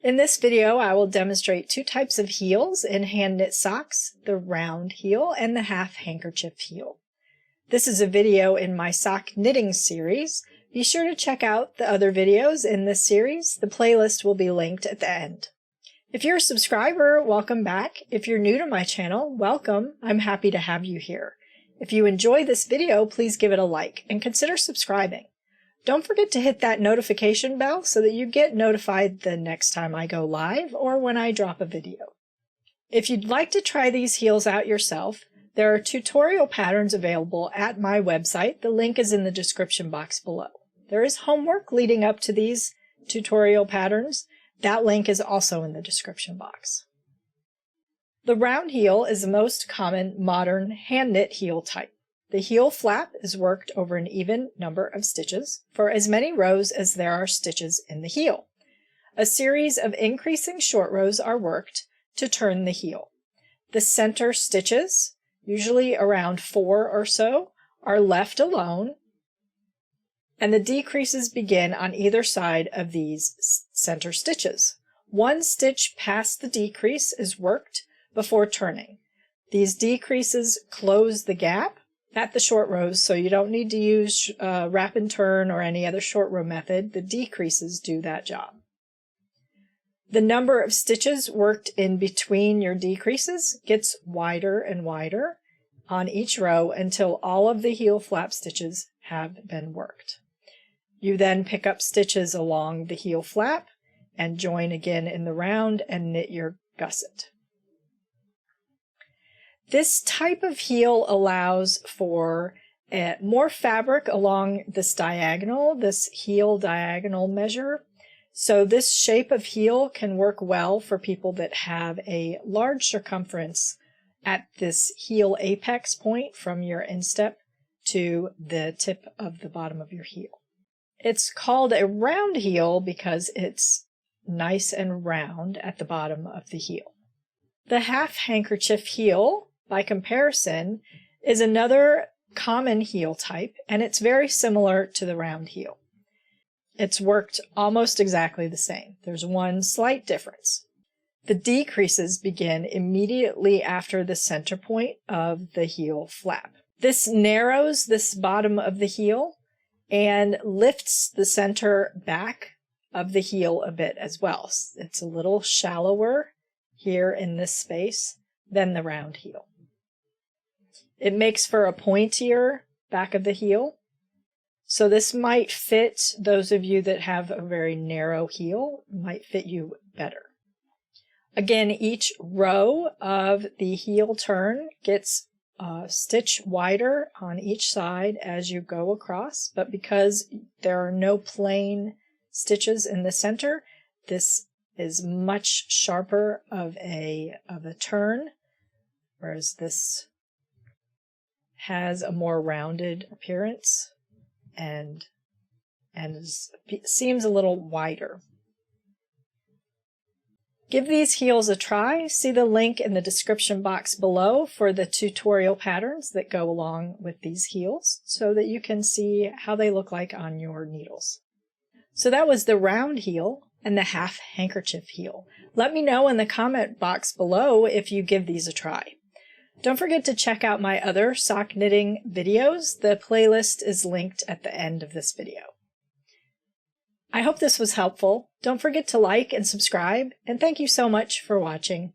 In this video, I will demonstrate two types of heels in hand knit socks, the round heel and the half handkerchief heel. This is a video in my sock knitting series. Be sure to check out the other videos in this series. The playlist will be linked at the end. If you're a subscriber, welcome back. If you're new to my channel, welcome. I'm happy to have you here. If you enjoy this video, please give it a like and consider subscribing. Don't forget to hit that notification bell so that you get notified the next time I go live or when I drop a video. If you'd like to try these heels out yourself, there are tutorial patterns available at my website. The link is in the description box below. There is homework leading up to these tutorial patterns. That link is also in the description box. The round heel is the most common modern hand knit heel type. The heel flap is worked over an even number of stitches for as many rows as there are stitches in the heel. A series of increasing short rows are worked to turn the heel. The center stitches, usually around 4 or so, are left alone, and the decreases begin on either side of these center stitches. One stitch past the decrease is worked before turning. These decreases close the gap at the short rows, so you don't need to use wrap and turn or any other short row method. The decreases do that job. The number of stitches worked in between your decreases gets wider and wider on each row until all of the heel flap stitches have been worked. You then pick up stitches along the heel flap and join again in the round and knit your gusset. This type of heel allows for more fabric along this diagonal, this heel diagonal measure. So this shape of heel can work well for people that have a large circumference at this heel apex point from your instep to the tip of the bottom of your heel. It's called a round heel because it's nice and round at the bottom of the heel. The half handkerchief heel, by comparison, is another common heel type, and it's very similar to the round heel. It's worked almost exactly the same. There's one slight difference. The decreases begin immediately after the center point of the heel flap. This narrows this bottom of the heel and lifts the center back of the heel a bit as well. It's a little shallower here in this space than the round heel. It makes for a pointier back of the heel. So this might fit those of you that have a very narrow heel, might fit you better. Again, each row of the heel turn gets a stitch wider on each side as you go across, but because there are no plain stitches in the center, this is much sharper of a turn, whereas this has a more rounded appearance and seems a little wider. Give these heels a try. See the link in the description box below for the tutorial patterns that go along with these heels so that you can see how they look like on your needles. So that was the round heel and the half handkerchief heel. Let me know in the comment box below if you give these a try. Don't forget to check out my other sock knitting videos. The playlist is linked at the end of this video. I hope this was helpful. Don't forget to like and subscribe, and thank you so much for watching.